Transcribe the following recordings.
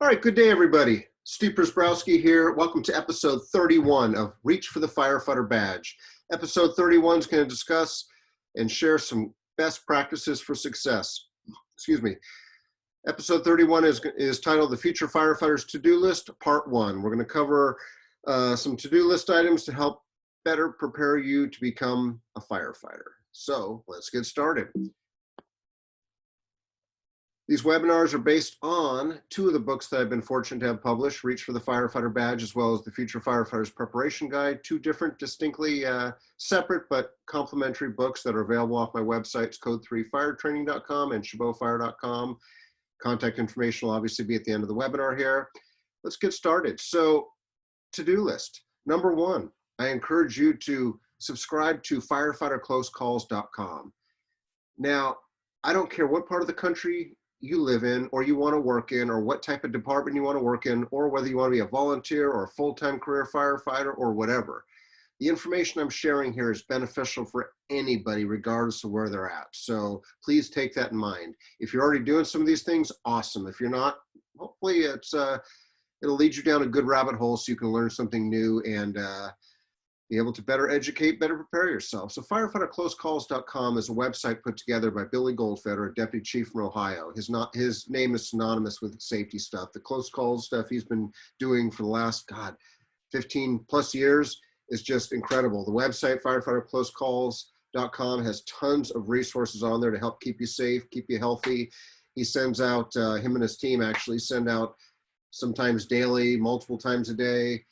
All right, good day, everybody. Steve Prziborowski here. Welcome to episode 31 of Reach for the Firefighter Badge. Episode 31 is going to discuss and share some best practices for success. Excuse me. Episode 31 is titled The Future Firefighter's To-Do List, Part 1. We're going to cover some to-do list items to help better prepare you to become a firefighter. So let's get started. These webinars are based on two of the books that I've been fortunate to have published, Reach for the Firefighter Badge, as well as the Future Firefighter's Preparation Guide, two different, distinctly separate but complementary books that are available off my websites, code3firetraining.com and chabotfire.com. Contact information will obviously be at the end of the webinar here. Let's get started. So, to-do list. Number one, I encourage you to subscribe to firefighterclosecalls.com. Now, I don't care what part of the country you live in or you want to work in, or what type of department you want to work in, or whether you want to be a volunteer or a full-time career firefighter or whatever. The information I'm sharing here is beneficial for anybody regardless of where they're at. So please take that in mind. If you're already doing some of these things, awesome. If you're not, hopefully it'll lead you down a good rabbit hole so you can learn something new and be able to better educate, better prepare yourself. So firefighterclosecalls.com is a website put together by Billy Goldfeder, a deputy chief from Ohio. His name is synonymous with safety stuff. The close calls stuff he's been doing for the last, 15 plus years is just incredible. The website firefighterclosecalls.com has tons of resources on there to help keep you safe, keep you healthy. He sends out, him and his team actually send out sometimes daily, multiple times a day,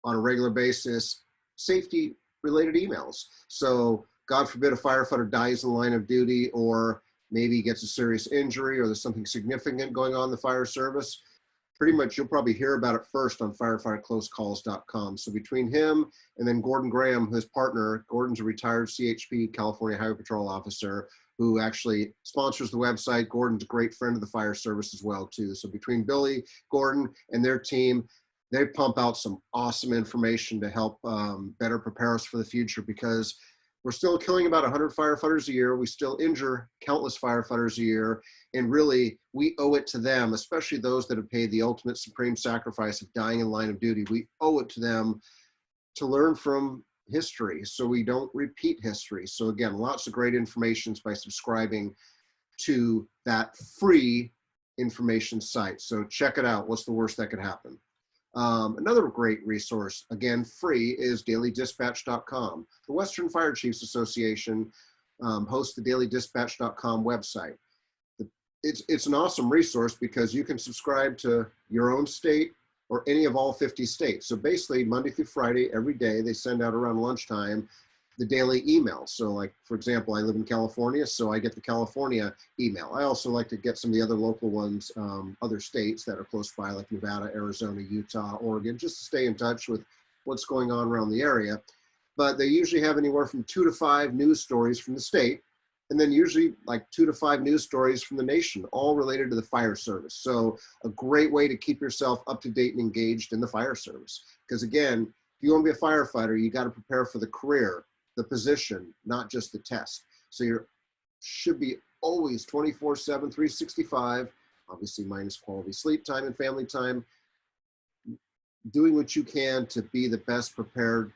on a regular basis, safety related emails. So God forbid a firefighter dies in the line of duty, or maybe gets a serious injury, or there's something significant going on in the fire service. Pretty much you'll probably hear about it first on firefighterclosecalls.com. So between him and then Gordon Graham, his partner, Gordon's a retired CHP, California Highway Patrol officer, who actually sponsors the website. Gordon's a great friend of the fire service as well too. So between Billy, Gordon, and their team, they pump out some awesome information to help better prepare us for the future, because we're still killing about 100 firefighters a year. We still injure countless firefighters a year. And really, we owe it to them, especially those that have paid the ultimate supreme sacrifice of dying in line of duty. We owe it to them to learn from history so we don't repeat history. So again, lots of great information by subscribing to that free information site. So check it out. What's the worst that could happen? Another great resource, again, free, is dailydispatch.com. The Western Fire Chiefs Association hosts the dailydispatch.com website. It's an awesome resource because you can subscribe to your own state or any of all 50 states. So basically, Monday through Friday, every day, they send out around lunchtime the daily email. So like, for example, I live in California, so I get the California email. I also like to get some of the other local ones, other states that are close by, like Nevada, Arizona, Utah, Oregon, just to stay in touch with what's going on around the area. But they usually have anywhere from 2 to 5 news stories from the state, and then usually like 2 to 5 news stories from the nation, all related to the fire service. So a great way to keep yourself up to date and engaged in the fire service. Because again, if you want to be a firefighter, you got to prepare for the career, the position, not just the test. So you should be always 24/7, 365, obviously minus quality sleep time and family time, doing what you can to be the best prepared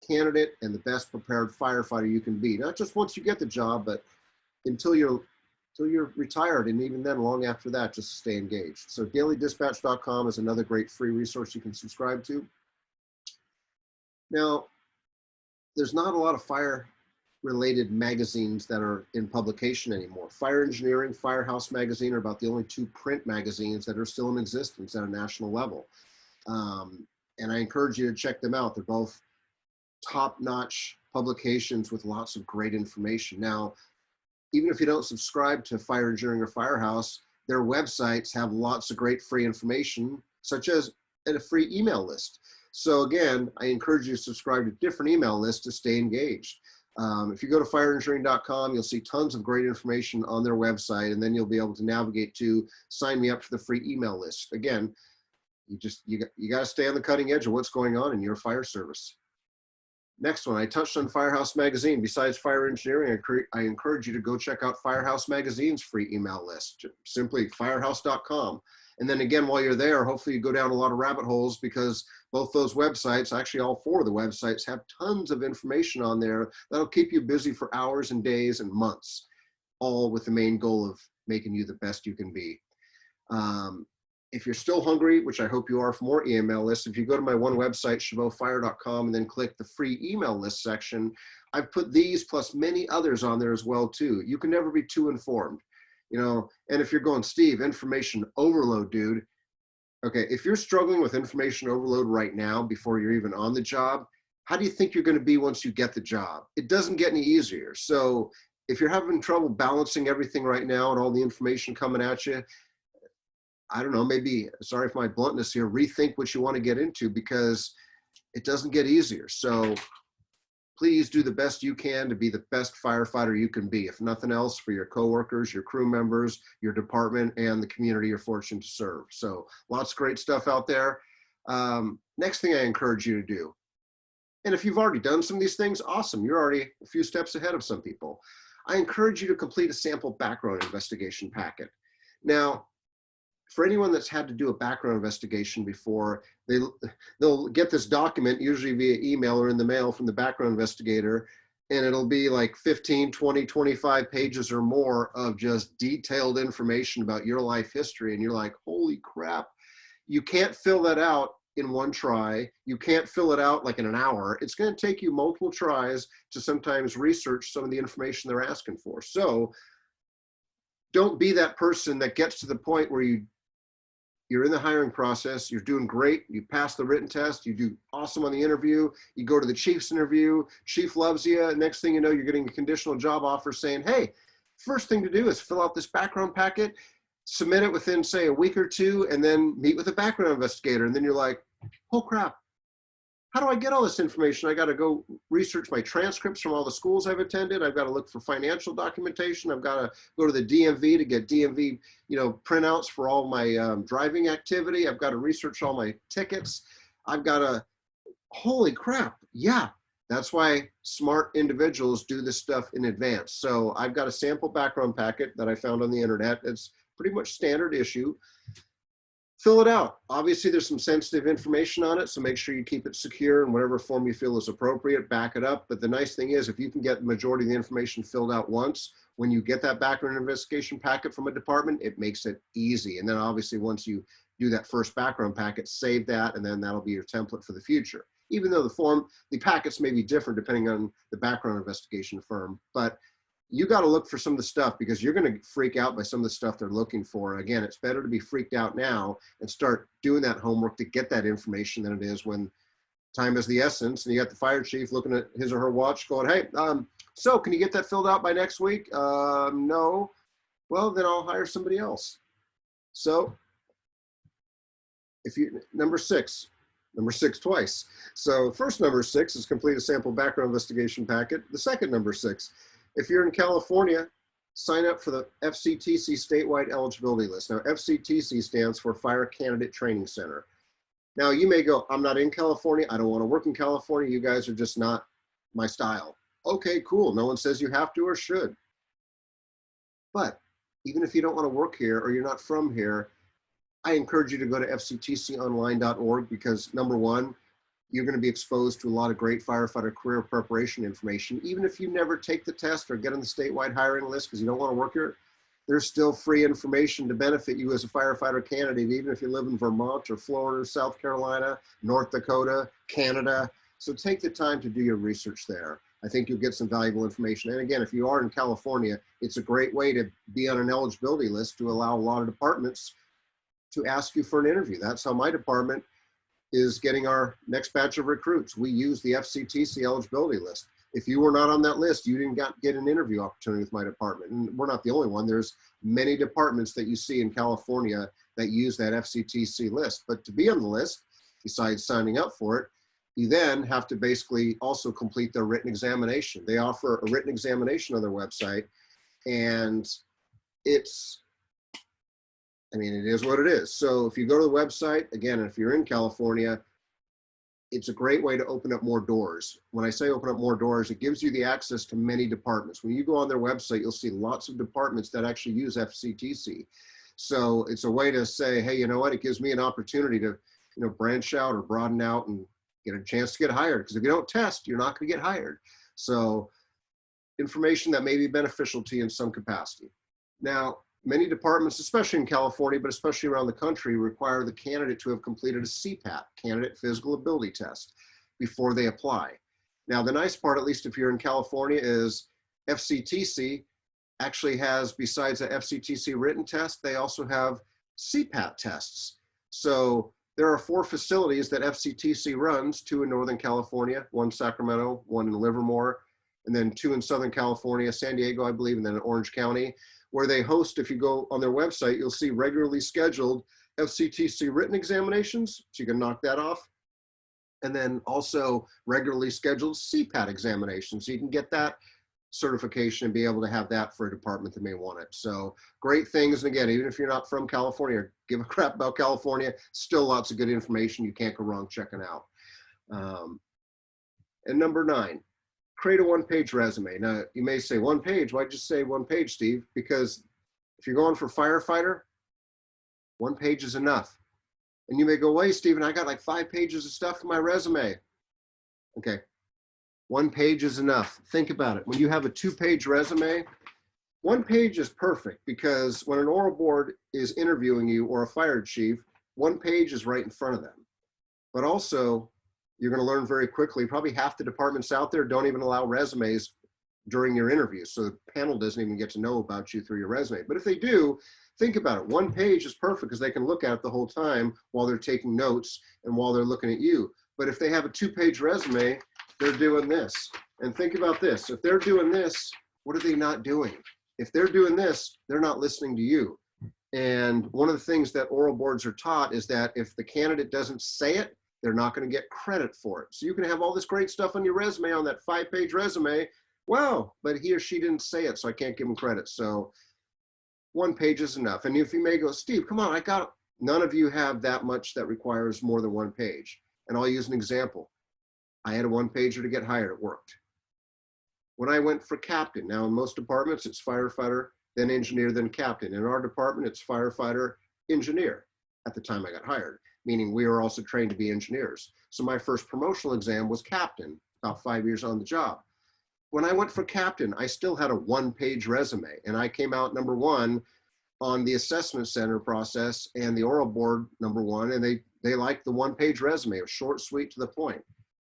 candidate and the best prepared firefighter you can be. Not just once you get the job, but until you're retired, and even then long after that, just to stay engaged. So dailydispatch.com is another great free resource you can subscribe to. Now, there's not a lot of fire related magazines that are in publication anymore. Fire Engineering, Firehouse Magazine are about the only 2 print magazines that are still in existence at a national level. And I encourage you to check them out. They're both top-notch publications with lots of great information. Now, even if you don't subscribe to Fire Engineering or Firehouse, their websites have lots of great free information, such as a free email list. So again, I encourage you to subscribe to different email lists to stay engaged. If you go to fireengineering.com, you'll see tons of great information on their website, and then you'll be able to navigate to sign me up for the free email list. Again, you got to stay on the cutting edge of what's going on in your fire service. Next one, I touched on Firehouse Magazine. Besides fire engineering, I encourage you to go check out Firehouse Magazine's free email list, simply firehouse.com. And then again, while you're there, hopefully you go down a lot of rabbit holes, because both those websites, actually all four of the websites, have tons of information on there that'll keep you busy for hours and days and months, all with the main goal of making you the best you can be. If you're still hungry, which I hope you are, for more email lists, if you go to my one website, ChabotFire.com, and then click the free email list section, I've put these plus many others on there as well too. You can never be too informed, you know. And if you're going, Steve, information overload, dude. Okay, if you're struggling with information overload right now before you're even on the job, how do you think you're going to be once you get the job? It doesn't get any easier. So if you're having trouble balancing everything right now and all the information coming at you, I don't know, maybe, sorry for my bluntness here, rethink what you want to get into, because it doesn't get easier. So please do the best you can to be the best firefighter you can be, if nothing else, for your coworkers, your crew members, your department, and the community you're fortunate to serve. So lots of great stuff out there. Next thing I encourage you to do, and if you've already done some of these things, awesome, you're already a few steps ahead of some people. I encourage you to complete a sample background investigation packet. Now, for anyone that's had to do a background investigation before, they'll get this document, usually via email or in the mail, from the background investigator, and it'll be like 15, 20, 25 pages or more of just detailed information about your life history. And you're like, holy crap, you can't fill that out in one try. You can't fill it out like in an hour. It's going to take you multiple tries to sometimes research some of the information they're asking for. So don't be that person that gets to the point where you're in the hiring process, you're doing great, you pass the written test, you do awesome on the interview, you go to the chief's interview, chief loves you, next thing you know, you're getting a conditional job offer saying, hey, first thing to do is fill out this background packet, submit it within, say, a week or two, and then meet with a background investigator. And then you're like, oh crap, how do I get all this information? I got to go research my transcripts from all the schools I've attended. I've got to look for financial documentation. I've got to go to the DMV to get DMV, you know, printouts for all my driving activity. I've got to research all my tickets. I've got to, holy crap. Yeah, that's why smart individuals do this stuff in advance. So I've got a sample background packet that I found on the internet. It's pretty much standard issue. Fill it out. Obviously, there's some sensitive information on it, so make sure you keep it secure in whatever form you feel is appropriate. Back it up. But the nice thing is, if you can get the majority of the information filled out once, when you get that background investigation packet from a department, it makes it easy. And then obviously, once you do that first background packet, save that, and then that'll be your template for the future. Even though the packets may be different depending on the background investigation firm, but you got to look for some of the stuff, because you're going to freak out by some of the stuff they're looking for. Again, it's better to be freaked out now and start doing that homework to get that information than it is when time is the essence and you got the fire chief looking at his or her watch going, hey, so can you get that filled out by next week? No. Well, then I'll hire somebody else. So if you, number six twice. So first number 6 is complete a sample background investigation packet. The second number 6, if you're in California, sign up for the FCTC statewide eligibility list. Now, FCTC stands for Fire Candidate Training Center. Now, you may go, I'm not in California. I don't want to work in California. You guys are just not my style. Okay, cool. No one says you have to or should. But even if you don't want to work here or you're not from here, I encourage you to go to fctconline.org, because number one, you're going to be exposed to a lot of great firefighter career preparation information. Even if you never take the test or get on the statewide hiring list because you don't want to work here, there's still free information to benefit you as a firefighter candidate, even if you live in Vermont or Florida, South Carolina, North Dakota, Canada. So take the time to do your research there. I think you'll get some valuable information. And again, if you are in California, it's a great way to be on an eligibility list to allow a lot of departments to ask you for an interview. That's how my department is getting our next batch of recruits. We use the FCTC eligibility list. If you were not on that list, you didn't get an interview opportunity with my department. And we're not the only one. There's many departments that you see in California that use that FCTC list. But to be on the list, besides signing up for it, you then have to basically also complete their written examination. They offer a written examination on their website, and it's, I mean, it is what it is. So if you go to the website, again, if you're in California, it's a great way to open up more doors. When I say open up more doors, it gives you the access to many departments. When you go on their website, you'll see lots of departments that actually use FCTC. So it's a way to say, hey, you know what? It gives me an opportunity to, branch out or broaden out and get a chance to get hired. Because if you don't test, you're not going to get hired. So information that may be beneficial to you in some capacity. Now, many departments, especially in California, but especially around the country, require the candidate to have completed a CPAT, Candidate Physical Ability Test, before they apply. Now, the nice part, at least if you're in California, is FCTC actually has, besides the FCTC written test, they also have CPAT tests. So there are 4 facilities that FCTC runs, 2 in Northern California, 1 Sacramento, 1 in Livermore, and then 2 in Southern California, San Diego, I believe, and then in Orange County, where they host, if you go on their website, you'll see regularly scheduled FCTC written examinations, so you can knock that off. And then also regularly scheduled CPAT examinations, so you can get that certification and be able to have that for a department that may want it. So great things. And again, even if you're not from California or give a crap about California, still lots of good information you can't go wrong checking out. And number 9, create a 1-page resume. Now, you may say 1 page. Why'd you say 1 page, Steve? Because if you're going for firefighter, 1 page is enough. And you may go, wait, Steven, I got like 5 pages of stuff in my resume. Okay, 1 page is enough. Think about it. When you have a 2-page resume, 1 page is perfect because when an oral board is interviewing you or a fire chief, 1 page is right in front of them. But also, you're going to learn very quickly, probably half the departments out there don't even allow resumes during your interview. So the panel doesn't even get to know about you through your resume. But if they do, think about it. 1 page is perfect because they can look at it the whole time while they're taking notes and while they're looking at you. But if they have a 2-page resume, they're doing this. And think about this. If they're doing this, what are they not doing? If they're doing this, they're not listening to you. And one of the things that oral boards are taught is that if the candidate doesn't say it, they're not going to get credit for it. So you can have all this great stuff on your resume, on that 5-page resume. Wow, but he or she didn't say it, so I can't give them credit. So 1 page is enough. And if you may go, Steve, come on, none of you have that much that requires more than 1 page. And I'll use an example. I had a 1-pager to get hired. It worked. When I went for captain, now in most departments, it's firefighter, then engineer, then captain. In our department, it's firefighter, engineer at the time I got hired, meaning we were also trained to be engineers. So my first promotional exam was captain, about 5 years on the job. When I went for captain, I still had a 1-page resume, and I came out number 1 on the assessment center process and the oral board number 1, and they liked the 1-page resume. It was short, sweet, to the point.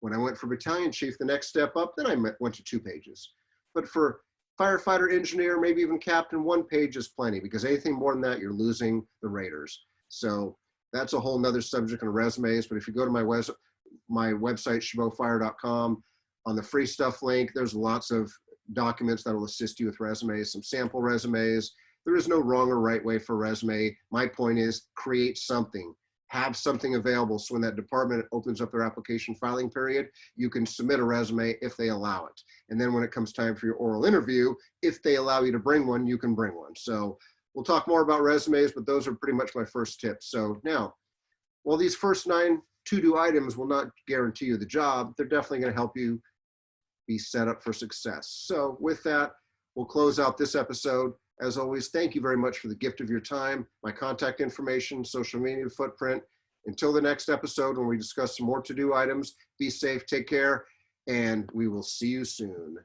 When I went for battalion chief, the next step up, then I went to 2 pages. But for firefighter, engineer, maybe even captain, 1 page is plenty, because anything more than that, you're losing the raters. So that's a whole nother subject on resumes. But if you go to my website, chabotfire.com, on the free stuff link, there's lots of documents that will assist you with resumes, some sample resumes. There is no wrong or right way for a resume. My point is create something. Have something available so when that department opens up their application filing period, you can submit a resume if they allow it. And then when it comes time for your oral interview, if they allow you to bring one, you can bring one. So we'll talk more about resumes, but those are pretty much my first tips. So now, while these first 9 to-do items will not guarantee you the job, they're definitely going to help you be set up for success. So with that, we'll close out this episode. As always, thank you very much for the gift of your time, my contact information, social media footprint. Until the next episode when we discuss some more to-do items, be safe, take care, and we will see you soon.